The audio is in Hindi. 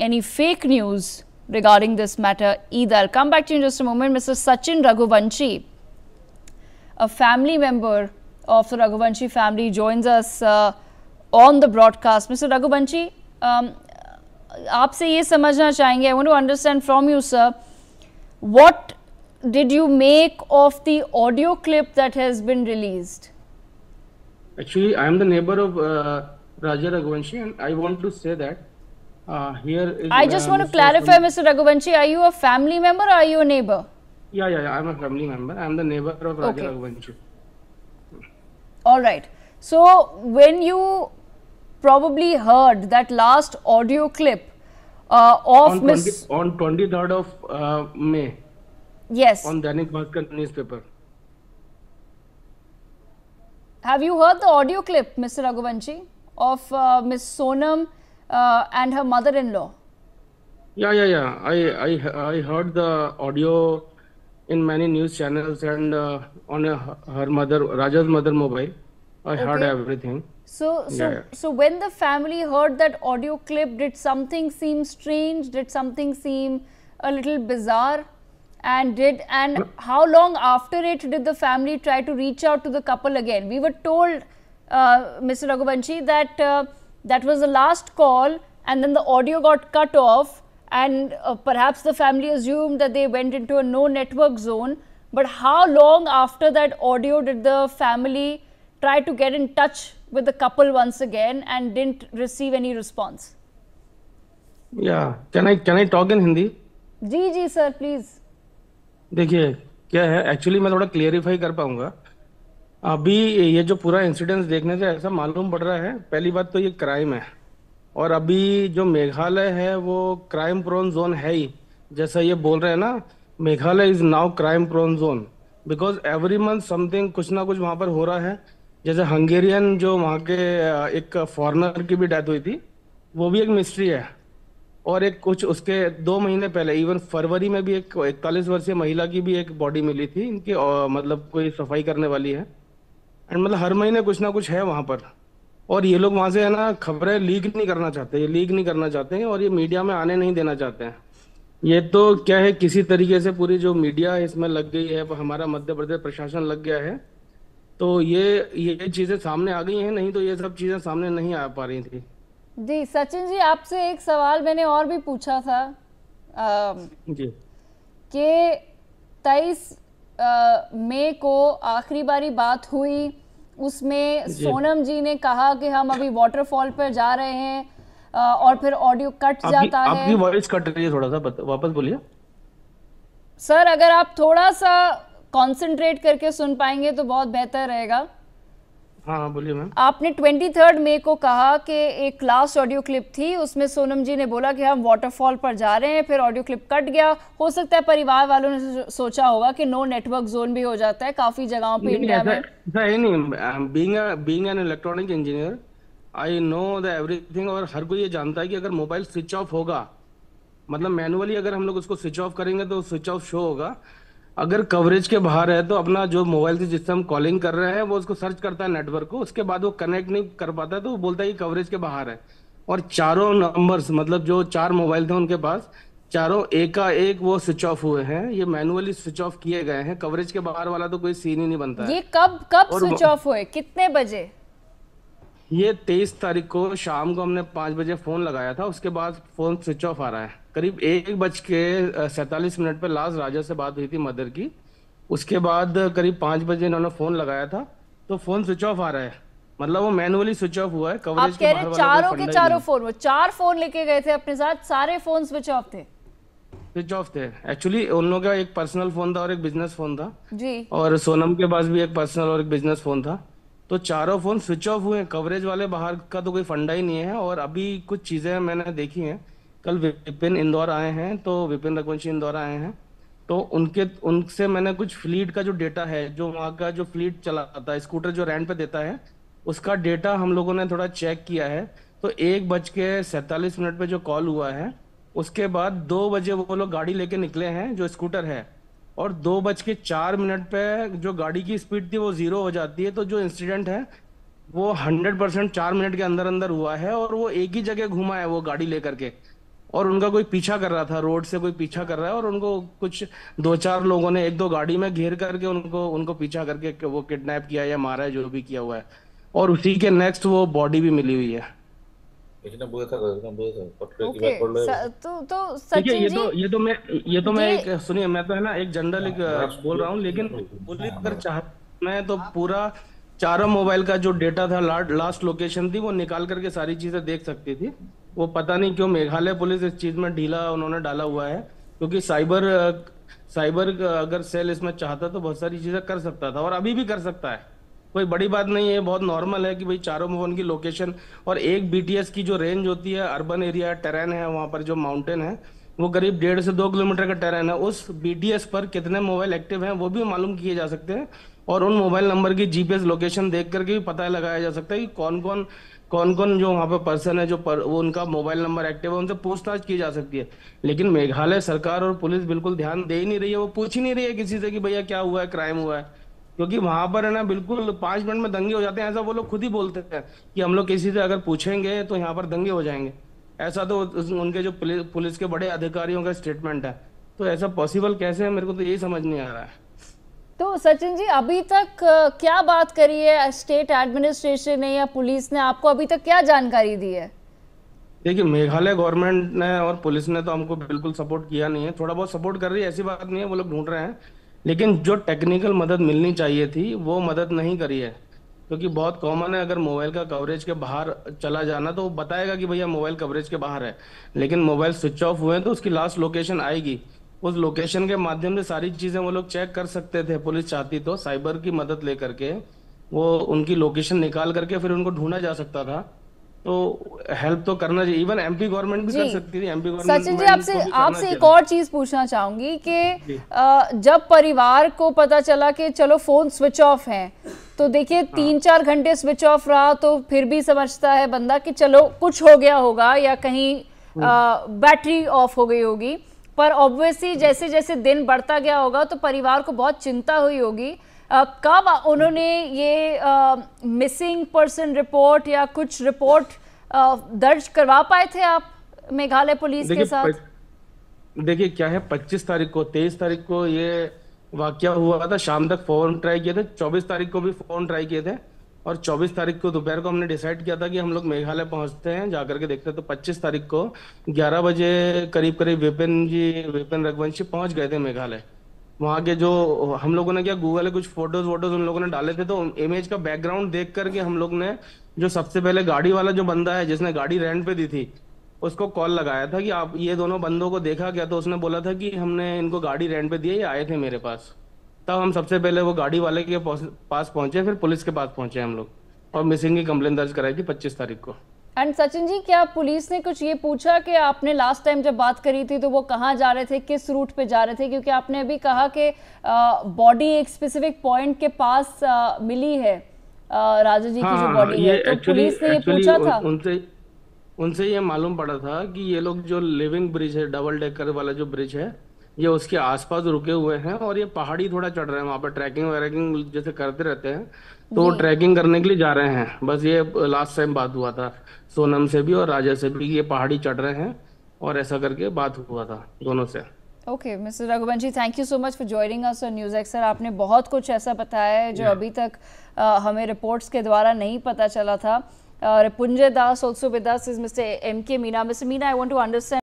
any fake news regarding this matter either. I'll come back to you in just a moment. Mr. Sachin Raghuvanshi, a family member of the Raghuvanshi family, joins us on the broadcast. Mr. Raghuvanshi, आपसे ये समझना चाहेंगे, I want to understand from you, sir, what did you make of the audio clip that has been released? Actually, I am the neighbor of Raja Raghuvanshi, and I want to say that here is. I just want to clarify, Mr. Raghuvanshi, are you a family member or are you a neighbor? Yeah, I'm a family member. I am the neighbor of Raja Raghuvanshi. All right. So, when you probably heard that last audio clip of Miss on 23rd of May. Yes. On Dainik Bhaskar newspaper. Have you heard the audio clip, Mr. Raghuvanshi, of Miss Sonam and her mother-in-law? Yeah. I heard the audio in many news channels and on her mother, Raja's mother mobile. I heard everything. So when the family heard that audio clip, did something seem strange? Did something seem a little bizarre? And how long after it did the family try to reach out to the couple again? We were told, Mr. Raghuvanshi, that that was the last call, and then the audio got cut off, and perhaps the family assumed that they went into a no network zone. But how long after that audio did the family try to get in touch with the couple once again and didn't receive any response? Yeah, can I talk in Hindi? Ji sir, please. देखिए क्या है, एक्चुअली मैं थोड़ा क्लियरिफाई कर पाऊंगा. अभी ये जो पूरा इंसिडेंस देखने से ऐसा मालूम पड़ रहा है, पहली बात तो ये क्राइम है, और अभी जो मेघालय है वो क्राइम प्रोन जोन है ही. जैसा ये बोल रहे हैं ना, Meghalaya is now crime prone zone, because every month something कुछ ना कुछ वहां पर हो रहा है. जैसे हंगेरियन जो वहाँ के एक फॉरेनर की भी डेथ हुई थी, वो भी एक मिस्ट्री है. और एक कुछ उसके 2 महीने पहले इवन फरवरी में भी एक 41 वर्षीय महिला की भी एक बॉडी मिली थी इनकी, मतलब कोई सफाई करने वाली है. एंड मतलब हर महीने कुछ ना कुछ है वहां पर, और ये लोग वहां से है ना खबरें लीक नहीं करना चाहते हैं, और ये मीडिया में आने नहीं देना चाहते हैं. ये तो क्या है, किसी तरीके से पूरी जो मीडिया है इसमें लग गई है, हमारा मध्य प्रदेश प्रशासन लग गया है, तो ये चीजें सामने आ गई हैं, नहीं तो ये सब चीजें सामने नहीं आ पा रही थी. जी सचिन जी, आपसे एक सवाल मैंने और भी पूछा था जी कि 23 मई को आखिरी बारी बात हुई, उसमें सोनम जी ने कहा कि हम अभी वाटरफॉल पर जा रहे हैं, और फिर ऑडियो कट जाता है. आपकी वॉइस कट रही है, थोड़ा सा वापस बोलिए सर. अगर आप थोड़ा सा कंसंट्रेट करके सुन पाएंगे तो बहुत बेहतर रहेगा. हाँ बोलिए मैम. आपने 23 मई को कहा कि एक लास्ट ऑडियो क्लिप थी, उसमें सोनम जी ने बोला कि हम वाटरफॉल पर जा रहे हैं, फिर ऑडियो क्लिप कट गया. हो सकता है परिवार वालों ने सोचा होगा कि नो नेटवर्क जोन भी हो जाता है काफी जगहों पे इंडिया में. ऐसा है नहीं, being an electronic engineer I know the everything, और हर कोई ये जानता है कि अगर मोबाइल स्विच ऑफ होगा, मतलब मैनुअली अगर हम लोग उसको स्विच ऑफ करेंगे तो स्विच ऑफ शो होगा. अगर कवरेज के बाहर है तो अपना जो मोबाइल से जिससे हम कॉलिंग कर रहे हैं वो उसको सर्च करता है नेटवर्क को, उसके बाद वो कनेक्ट नहीं कर पाता है तो वो बोलता है कि कवरेज के बाहर है. और चारों नंबर्स, मतलब जो 4 मोबाइल थे उनके पास, चारों एक का एक वो स्विच ऑफ हुए हैं. ये मैनुअली स्विच ऑफ किए गए हैं. कवरेज के बाहर वाला तो कोई सीन ही नहीं बनता है. ये कब स्विच ऑफ हुए, कितने बजे? ये 23 तारीख को शाम को हमने 5 बजे फोन लगाया था, उसके बाद फोन स्विच ऑफ आ रहा है. करीब 1:47 पे लास्ट राजा से बात हुई थी मदर की. उसके बाद करीब 5 बजे इन्होंने फोन लगाया था तो फोन स्विच ऑफ आ रहा है, मतलब वो मैनुअली स्विच ऑफ हुआ है. कवरेज के बाहर वाला चारों के चारों फोन, वो 4 फोन लेके गए थे अपने साथ, सारे फोन स्विच ऑफ थे. एक्चुअली उन लोगों का एक पर्सनल फोन था और एक बिजनेस फोन था जी, और सोनम के पास भी एक पर्सनल और एक बिजनेस फोन था. तो चारों फोन स्विच ऑफ हुए. कवरेज वाले बाहर का तो कोई फंडा ही नहीं है. और अभी कुछ चीजें मैंने देखी हैं, कल विपिन इंदौर आए हैं, तो विपिन रघुवंशी इंदौर आए हैं, तो उनसे मैंने कुछ फ्लीट का जो डेटा है, जो वहाँ का जो फ्लीट चलाता है, स्कूटर जो रेंट पे देता है, उसका डेटा हम लोगों ने थोड़ा चेक किया है. तो 1:47 पे जो कॉल हुआ है, उसके बाद 2 बजे वो लोग गाड़ी लेके निकले हैं जो स्कूटर है, और 2:04 पे जो गाड़ी की स्पीड थी वो 0 हो जाती है. तो जो इंसिडेंट है वो 100% 4 मिनट के अंदर अंदर हुआ है, और वो एक ही जगह घुमा है वो गाड़ी लेकर के. और उनका कोई पीछा कर रहा था, रोड से कोई पीछा कर रहा है, और उनको कुछ 2-4 लोगों ने 1-2 गाड़ी में घेर करके उनको उनको पीछा करके वो किडनैप किया या मारा है, जो भी किया हुआ है। और उसी के नेक्स्ट वो बॉडी भी मिली हुई है। ओके। तो देखिए, सचिन जी, ये तो मैं ये एक, सुनिए, मैं तो है ना एक जनरल एक बोल रहा हूँ, लेकिन पुलिस अगर चाह, मैं तो पूरा चारों मोबाइल का जो डेटा था, लास्ट लोकेशन थी, वो निकाल करके सारी चीजें देख सकती थी। वो पता नहीं क्यों मेघालय पुलिस इस चीज में ढीला उन्होंने डाला हुआ है, क्योंकि साइबर अगर सेल इसमें चाहता तो बहुत सारी चीजें कर सकता था, और अभी भी कर सकता है। कोई बड़ी बात नहीं है, बहुत नॉर्मल है कि भाई चारों फोन की लोकेशन, और एक बीटीएस की जो रेंज होती है, अर्बन एरिया टेरेन है वहां पर, जो माउंटेन है, वो करीब 1.5 से 2 किलोमीटर का टेरेन है। उस बीटीएस पर कितने मोबाइल एक्टिव हैं वो भी मालूम किए जा सकते हैं, और उन मोबाइल नंबर की जीपीएस लोकेशन देख करके भी पता लगाया जा सकता है कि कौन कौन जो वहां पर पर्सन है, वो उनका मोबाइल नंबर एक्टिव है, उनसे पूछताछ की जा सकती है। लेकिन मेघालय सरकार और पुलिस बिल्कुल ध्यान दे ही नहीं रही है, वो पूछ ही नहीं रही है किसी से कि भैया क्या हुआ है, क्राइम हुआ है। क्योंकि वहां पर है ना, बिल्कुल 5 मिनट में दंगे हो जाते हैं, ऐसा वो लोग खुद ही बोलते हैं कि हम लोग किसी से अगर पूछेंगे तो यहाँ पर दंगे हो जाएंगे। ऐसा तो उनके जो पुलिस के बड़े अधिकारियों का स्टेटमेंट है। तो ऐसा पॉसिबल कैसे है, मेरे को तो यही समझ नहीं आ रहा है। तो सचिन जी, अभी तक क्या बात करी है स्टेट एडमिनिस्ट्रेशन ने या पुलिस ने, आपको अभी तक क्या जानकारी दी है? देखिए, मेघालय गवर्नमेंट ने और पुलिस ने तो हमको बिल्कुल सपोर्ट किया नहीं है। थोड़ा बहुत सपोर्ट कर रही है, ऐसी बात नहीं है, वो लोग ढूंढ रहे हैं। लेकिन जो टेक्निकल मदद मिलनी चाहिए थी वो मदद नहीं करी है। क्योंकि बहुत कॉमन है, अगर मोबाइल का कवरेज के बाहर चला जाना तो वो बताएगा कि भैया मोबाइल कवरेज के बाहर है। लेकिन मोबाइल स्विच ऑफ हुए हैं तो उसकी लास्ट लोकेशन आएगी। उस लोकेशन के माध्यम से सारी चीजें वो लोग चेक कर सकते थे, पुलिस चाहती तो साइबर की मदद लेकर के वो उनकी लोकेशन निकाल करके फिर उनको ढूंढा जा सकता था। तो हेल्प तो करना चाहिए, इवन एमपी गवर्नमेंट भी जी कर सकती थी, एमपी सचिन जी, गवर्नमेंट आपसे को भी करना आपसे एक चाहिए और चीज पूछना चाहूंगी कि जी। जब परिवार को पता चला कि चलो फोन स्विच ऑफ है, तो देखिए हाँ 3-4 घंटे स्विच ऑफ रहा तो फिर भी समझता है बंदा कि चलो कुछ हो गया होगा या कहीं बैटरी ऑफ हो गई होगी। पर ऑब्वियसली जैसे जैसे दिन बढ़ता गया होगा तो परिवार को बहुत चिंता हुई होगी। कब उन्होंने ये मिसिंग पर्सन रिपोर्ट या कुछ रिपोर्ट दर्ज करवा पाए थे आप मेघालय पुलिस के साथ? देखिए क्या है, 25 तारीख को, 23 तारीख को ये वाकया हुआ था। शाम तक फोन ट्राई किए थे, 24 तारीख को भी फोन ट्राई किए थे, और 24 तारीख को दोपहर को हमने डिसाइड किया था कि हम लोग मेघालय पहुंचते हैं, जाकर के देखते हैं। तो 25 तारीख को 11 बजे करीब करीब विपिन रघुवंशी पहुंच गए थे मेघालय। वहां के जो हम लोगों ने क्या, गूगल पे कुछ फोटोज वोटोज उन लोगों ने डाले थे, तो इमेज का बैकग्राउंड देख करके हम लोग ने जो सबसे पहले गाड़ी वाला जो बंदा है जिसने गाड़ी रेंट पे दी थी, उसको कॉल लगाया था कि आप ये दोनों बंदों को देखा क्या। तो उसने बोला था कि हमने इनको गाड़ी रेंट पे दी है, ये आए थे मेरे पास। तब हम सबसे पहले वो गाड़ी वाले के पास पहुंचे, फिर पुलिस के पास पहुंचे हम लोग, और मिसिंग की कंप्लेन दर्ज कराई थी 25 तारीख को। एंड सचिन जी, क्या पुलिस ने कुछ ये पूछा कि आपने लास्ट टाइम जब बात करी थी तो वो कहाँ जा रहे थे, किस रूट पे जा रहे थे? क्योंकि आपने अभी कहा कि बॉडी एक स्पेसिफिक पॉइंट के पास मिली है, राजा जी की जो हाँ, बॉडी ये है, तो एक्चुअली पुलिस ने ये एक्चुअली पूछा था? उनसे उनसे ये मालूम पड़ा था कि ये लोग जो लिविंग ब्रिज है, डबल डेकर वाला जो ब्रिज है, ये उसके आसपास रुके हुए हैं, और ये पहाड़ी थोड़ा चढ़ रहे हैं, वहां पर ट्रैकिंग वैकिंग जैसे करते रहते हैं, तो वो जी। ट्रैकिंग करने के लिए जा रहे हैं। बस ये लास्ट टाइम बात हुआ था सोनम से भी और राजा से भी, ये पहाड़ी चढ़ रहे हैं, और ऐसा करके बात हुआ था दोनों से। Okay mister Raghuvanshi, thank you so much for joining us on news x. Sir, आपने बहुत कुछ ऐसा बताया है जो अभी तक हमें रिपोर्ट्स के द्वारा नहीं पता चला था। Ripunjay Das also with us is Mr. M.K. Meena. Mr. Meena, I want to understand